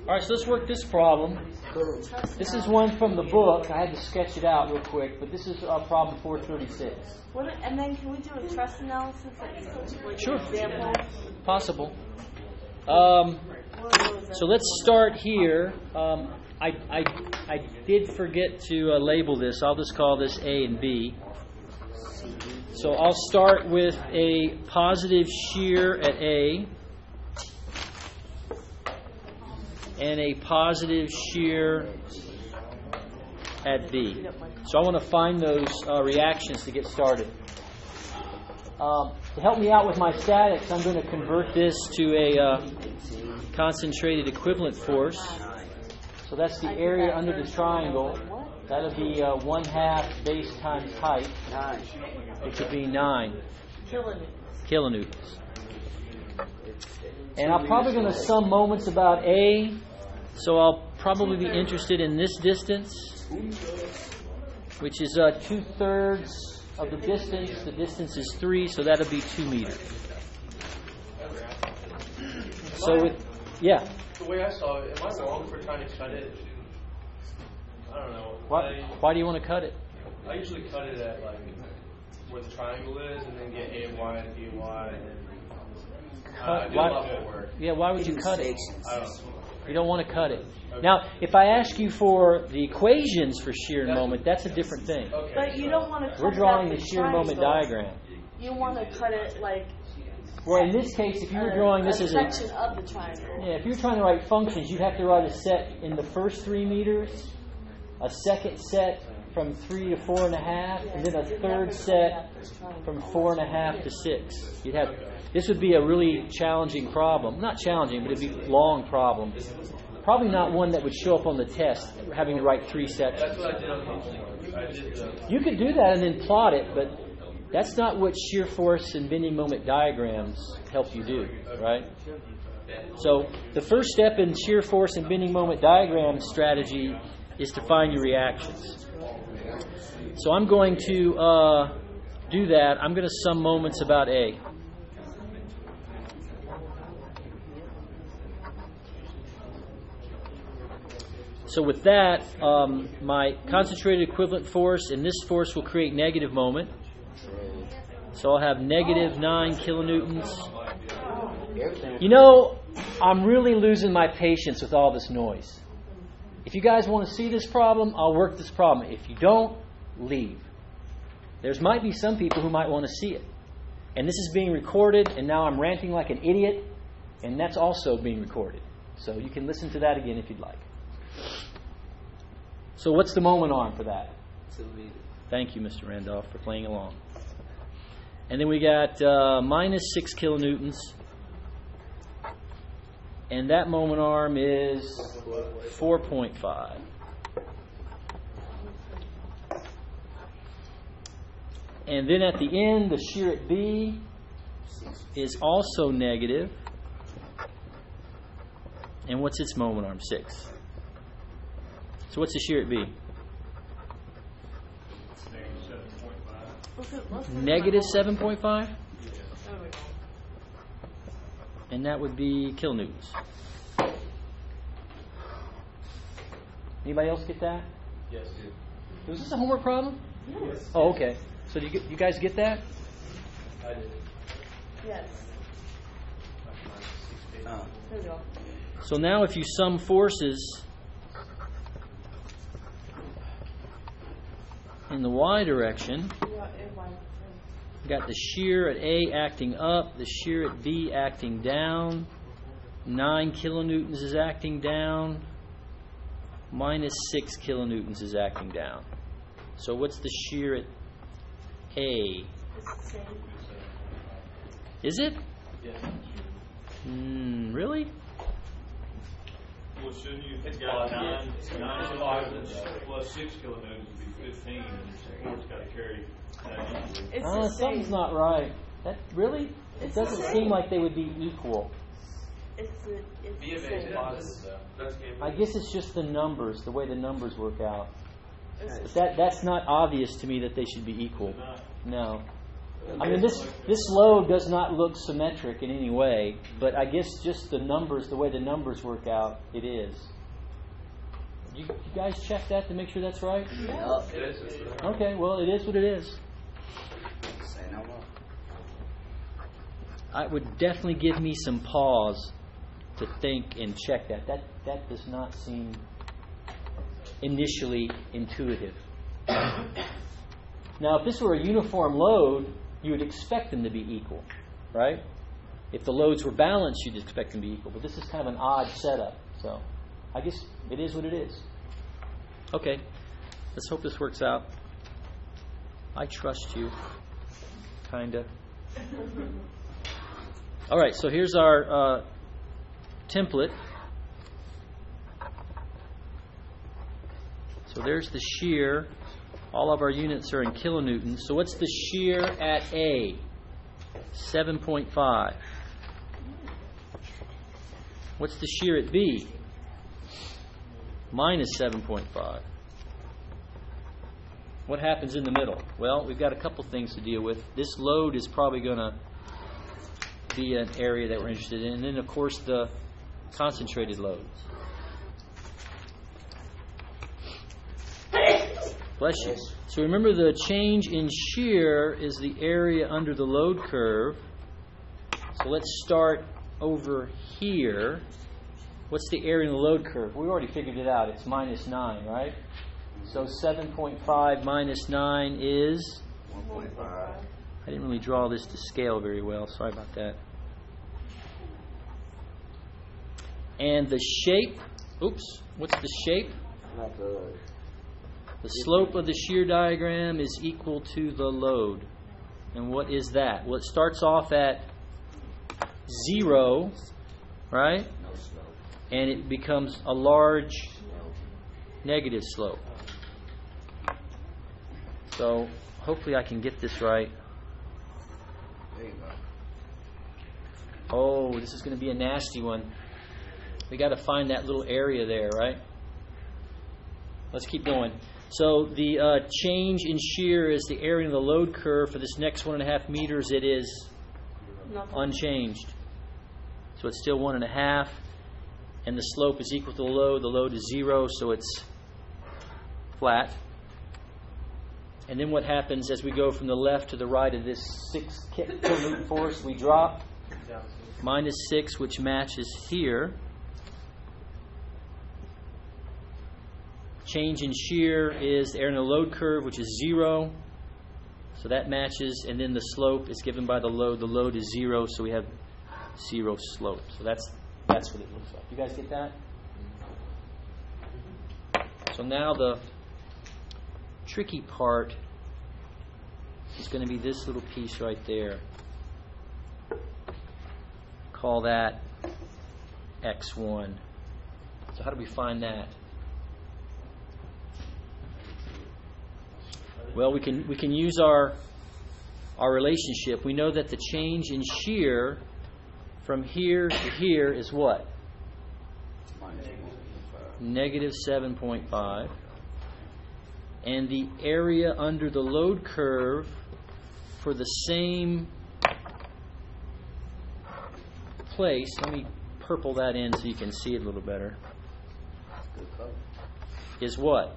All right, so let's work this problem. This is one from the book. I had to sketch it out real quick, but this is problem 436. And then can we do a trust analysis? Like Sure. Example? Possible. So let's start here. I did forget to label this. I'll just call this A and B. So I'll start with a positive shear at A and a positive shear at B. So I want to find those reactions to get started. To help me out with my statics, I'm going to convert this to a concentrated equivalent force. So that's the area under the triangle. That'll be 1/2 base times height, which would be 9 kilonewtons. And I'm probably going to sum moments about A, so I'll probably be interested in this distance, which is 2/3 of the distance. The distance is 3, so that'll be 2 meters. So, yeah. The way I saw it, am I wrong for trying to cut it? I don't know. Why do you want to cut it? I usually cut it at like where the triangle is, and then get AY and BY, and then I do a lot more work. Yeah, why would you cut it? I don't know. You don't want to cut it. Okay. Now, if I ask you for the equations for shear and moment, that's a different thing. Okay, but you don't want to cut We're drawing the the shear and moment diagram. You want to cut it like... Well, in this case, if you were drawing this as a section of the triangle. Yeah, if you're trying to write functions, you'd have to write a set in the first 3 meters, a second set from 3 to 4.5, and then a third set from 4.5 to 6. You'd have this would be a really challenging problem. Not challenging, but it'd be a long problem. Probably not one that would show up on the test, having to write 3 sections. That's what I did on the You could do that and then plot it, but that's not what shear force and bending moment diagrams help you do, right? So the first step in shear force and bending moment diagram strategy is to find your reactions. So I'm going to do that. I'm going to sum moments about A. So with that, my concentrated equivalent force and this force will create negative moment. So I'll have negative 9 kilonewtons. You know, I'm really losing my patience with all this noise. If you guys want to see this problem, I'll work this problem. If you don't, leave. There might be some people who might want to see it. And this is being recorded, and now I'm ranting like an idiot, and that's also being recorded. So you can listen to that again if you'd like. So what's the moment arm for that? Thank you, Mr. Randolph, for playing along. And then we got minus 6 kilonewtons. And that moment arm is 4.5. And then at the end, the shear at B is also negative. And what's its moment arm? 6. So what's the shear at B? Negative 7.5? And that would be kilonewtons. Anybody else get that? Yes. Was this a homework problem? Yes. Oh, okay. So do you guys get that? I did. Yes. There we go. So now if you sum forces in the y direction, you got the shear at A acting up, the shear at B acting down, 9 kilonewtons is acting down, minus 6 kilonewtons is acting down. So what's the shear at A? It's the same. Is it? Yes. Really? Well, shouldn't you have got 9 kilonewtons plus 6 kilonewtons would be 15, and it's got to carry that equally. It's the same. Something's not right. That really? It doesn't seem like they would be equal. It's the B of A same. is positive, though. That's game. I guess it's just the numbers, the way the numbers work out. It's the But that's not obvious to me that they should be equal. No. I mean, this load does not look symmetric in any way, but I guess just the numbers, the way the numbers work out, it is. You guys check that to make sure that's right? Yeah. Okay, well, it is what it is. Say no more. It would definitely give me some pause to think and check that. That does not seem initially intuitive. Now, if this were a uniform load, you would expect them to be equal, right? If the loads were balanced, you'd expect them to be equal. But this is kind of an odd setup, so I guess it is what it is. Okay, let's hope this works out. I trust you, kinda. All right, so here's our template. So there's the shear. All of our units are in kilonewtons. So what's the shear at A? 7.5. What's the shear at B? Minus 7.5. What happens in the middle? Well, we've got a couple things to deal with. This load is probably going to be an area that we're interested in. And then, of course, the concentrated loads. Bless you. So remember, the change in shear is the area under the load curve. So let's start over here. What's the area in the load curve? We already figured it out. It's minus 9, right? So 7.5 minus 9 is? 1.5. I didn't really draw this to scale very well. Sorry about that. And the shape, what's the shape? Not the. The slope of the shear diagram is equal to the load. And what is that? Well, it starts off at 0, right? No slope. And it becomes a large negative slope. So hopefully I can get this right. There you go. Oh, this is going to be a nasty one. We got to find that little area there, right? Let's keep going. So the change in shear is the area of the load curve for this next 1.5 meters. It is unchanged. So it's still 1.5. And the slope is equal to the load. The load is 0, so it's flat. And then what happens as we go from the left to the right of this 6 kilonewton force? We drop minus 6, which matches here. Change in shear is the area in the load curve, which is 0. So that matches. And then the slope is given by the load. The load is 0, so we have 0 slope. So that's what it looks like. You guys get that? So now the tricky part is going to be this little piece right there. Call that x1. So how do we find that? Well, we can use our relationship. We know that the change in shear from here to here is what? Negative 7.5. And the area under the load curve for the same place, let me purple that in so you can see it a little better, is what?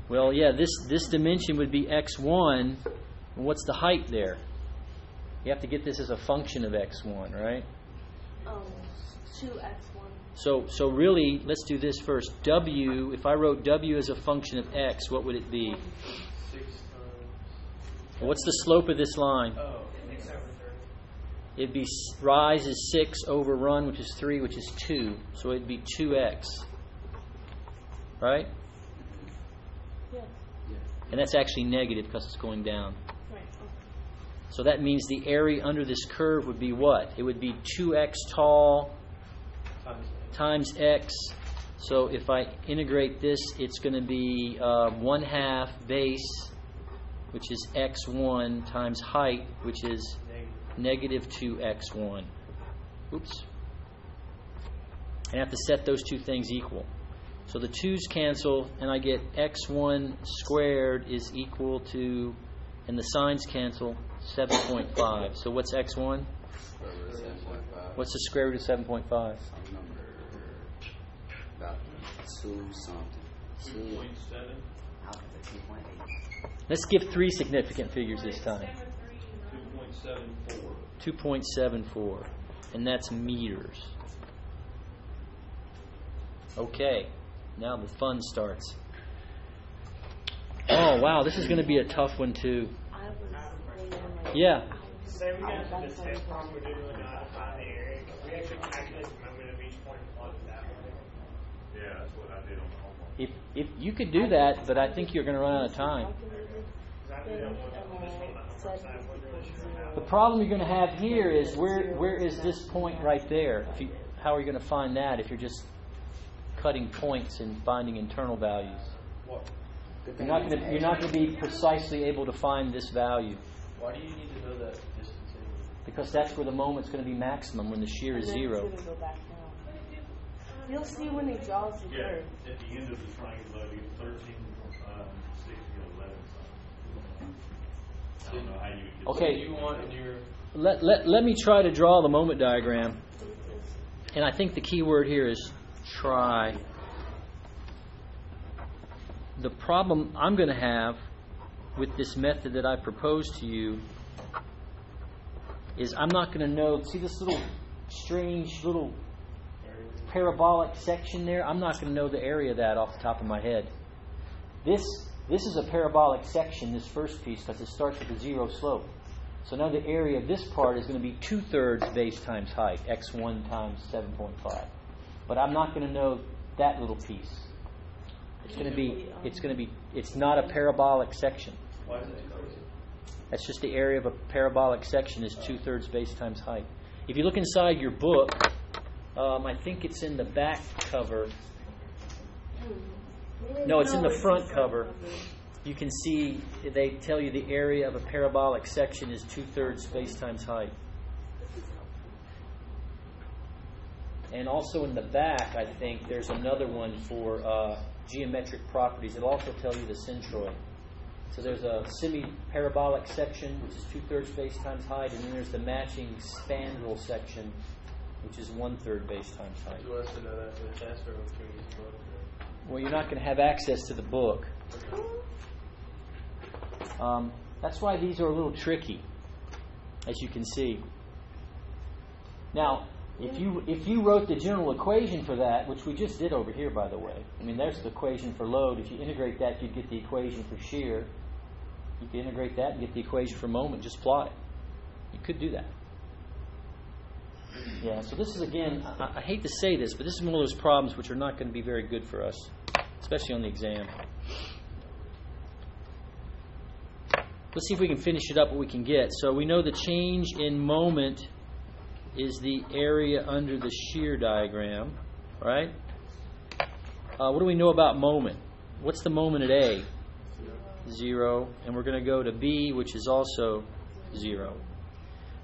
Well, yeah, this dimension would be x1. And what's the height there? You have to get this as a function of x1, right? 2x1. So really, let's do this first. W, if I wrote W as a function of x, what would it be? 6 times. What's the slope of this line? Oh, It'd be rise is 6 over run, which is 3, which is 2. So it'd be 2x. Right? Yes. And that's actually negative because it's going down. Right. Okay. So that means the area under this curve would be what? It would be 2x tall times x. So if I integrate this, it's going to be 1/2 base, which is x1, times height, which is negative 2x1. Oops. And I have to set those two things equal. So the 2's cancel, and I get x1 squared is equal to, and the signs cancel, 7.5. So what's x1? What's the square root of 7.5? Some number about 2 something. 2.7. I'll put the 2.8. Let's give 3 significant figures this time. 2.74. 2.74, and that's meters. Okay, now the fun starts. Oh wow, this is going to be a tough one too. Yeah. Say we got to this next problem, we didn't really know how to find the area. We actually calculate the moment of each point and plug it that way. Yeah, that's what I did on the homework. If you could do that, but I think you're going to run out of time. The problem you're going to have here is where is this point right there? How are you going to find that if you're just cutting points and finding internal values? You're not going to be precisely able to find this value. Why do you need to know that distance anyway? Because that's where the moment's going to be maximum, when the shear is 0. You'll see when he draws the Yeah, curve. at the end of the triangle, you get 13, 6, 11 something. I don't know how you would get Okay. So you want in your Let me try to draw the moment diagram. And I think the key word here is try. The problem I'm going to have with this method that I propose to you is I'm not going to know, see this little strange little parabolic section there? I'm not going to know the area of that off the top of my head. This is a parabolic section, this first piece, because it starts with a 0 slope. So now the area of this part is going to be 2/3 base times height, x1 times 7.5. But I'm not going to know that little piece. It's not a parabolic section. why is it crazy? That's just the area of a parabolic section is 2/3 base times height. If you look inside your book, I think it's in the back cover. No, it's in the front cover. You can see they tell you the area of a parabolic section is 2/3 base times height. And also in the back, I think there's another one for geometric properties. It'll also tell you the centroid. So there's a semi-parabolic section, which is 2/3 base times height, and then there's the matching spandrel section, which is 1/3 base times height. Do you want us to know that for the test, or can we just go over it? Well, you're not going to have access to the book. That's why these are a little tricky, as you can see. Now, if you wrote the general equation for that, which we just did over here, by the way. I mean, there's the equation for load. If you integrate that, you'd get the equation for shear. You can integrate that and get the equation for moment. Just plot it. You could do that. Yeah, so this is, again, I hate to say this, but this is one of those problems which are not going to be very good for us, especially on the exam. Let's see if we can finish it up what we can get. So we know the change in moment is the area under the shear diagram, right? What do we know about moment? What's the moment at A? 0. And we're going to go to B, which is also 0.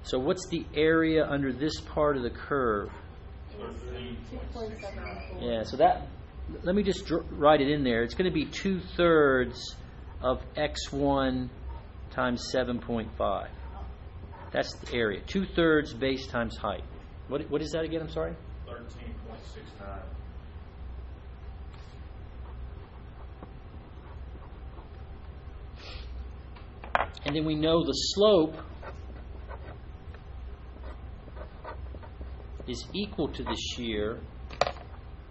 So what's the area under this part of the curve? 13.69. Yeah, so that, let me just write it in there. It's going to be 2/3 of x1 times 7.5. That's the area. 2/3 base times height. What is that again? I'm sorry? 13.69. And then we know the slope is equal to the shear.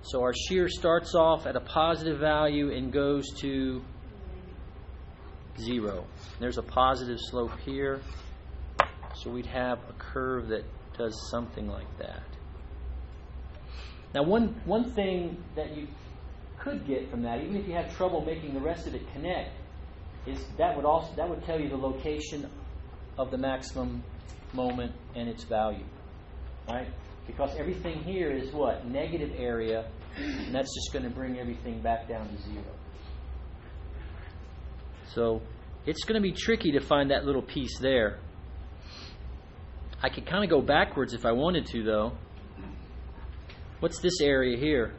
So our shear starts off at a positive value and goes to 0. There's a positive slope here. So we'd have a curve that does something like that. Now, one thing that you could get from that, even if you have trouble making the rest of it connect, is that would tell you the location of the maximum moment and its value, right? Because everything here is what? Negative area, and that's just going to bring everything back down to 0. So it's going to be tricky to find that little piece there. I could kind of go backwards if I wanted to, though. What's this area here?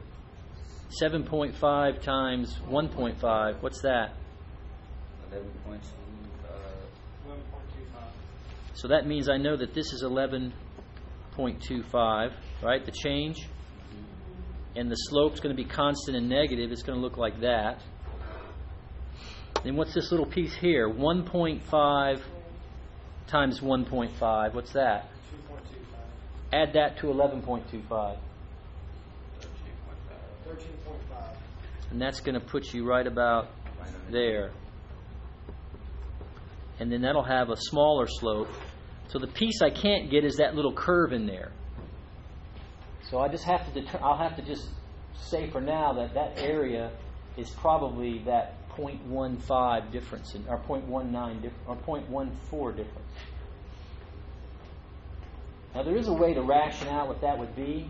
7.5 times 1.5, what's that? 11.2. 1.25. So that means I know that this is 11.25, right? The change. And the slope's going to be constant and negative. It's going to look like that. Then what's this little piece here? 1.5 times 1.5. What's that? 2.25. Add that to 11.25. 13.5. And that's going to put you right about there. And then that'll have a smaller slope. So the piece I can't get is that little curve in there. So I just have to I'll have to just say for now that that area is probably that 0.15 difference, or 0.19 or 0.14 difference. Now there is a way to ration out what that would be,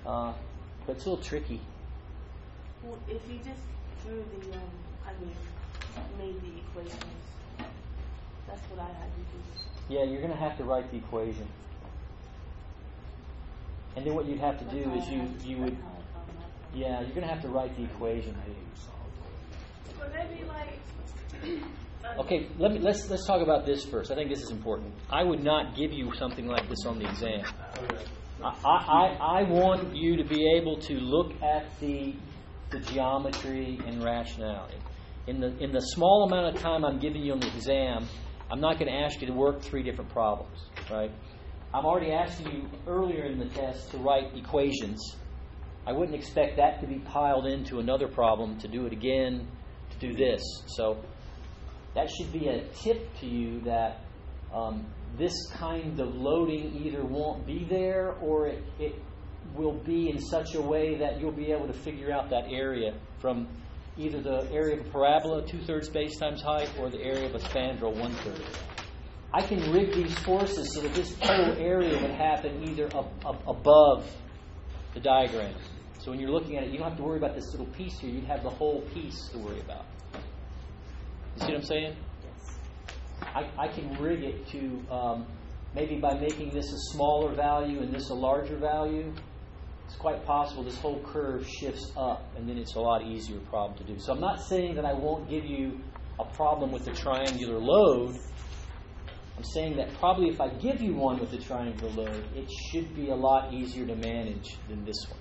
but it's a little tricky. Well, if you just drew the, made the equations, that's what I had to do. Yeah, you're going to have to write the equation. And then what you'd have to do is you would, yeah, you're going to have to write the equation. Would they be like? Okay, let's talk about this first. I think this is important. I would not give you something like this on the exam. I want you to be able to look at the geometry and rationality. In the small amount of time I'm giving you on the exam, I'm not going to ask you to work 3 different problems, right? I'm already asking you earlier in the test to write equations. I wouldn't expect that to be piled into another problem, to do it again, to do this. So that should be a tip to you that this kind of loading either won't be there or it will be in such a way that you'll be able to figure out that area from either the area of a parabola, 2/3 base times height, or the area of a spandrel, 1/3. I can rig these forces so that this whole area would happen either above the diagram. So when you're looking at it, you don't have to worry about this little piece here. You'd have the whole piece to worry about. You see what I'm saying? I can rig it to, maybe by making this a smaller value and this a larger value, it's quite possible this whole curve shifts up, and then it's a lot easier problem to do. So I'm not saying that I won't give you a problem with the triangular load. I'm saying that probably if I give you one with the triangular load, it should be a lot easier to manage than this one.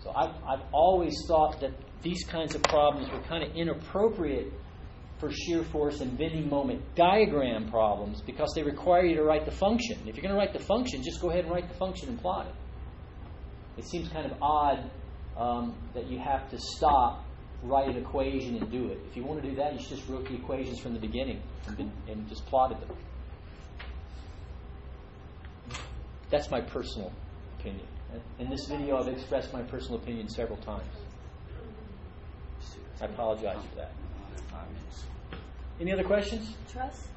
So I've always thought that these kinds of problems were kind of inappropriate for shear force and bending moment diagram problems because they require you to write the function. If you're going to write the function, just go ahead and write the function and plot it. It seems kind of odd that you have to stop, write an equation, and do it. If you want to do that, you should just wrote the equations from the beginning and just plotted them. That's my personal opinion. In this video, I've expressed my personal opinion several times. I apologize for that. Any other questions? Trust?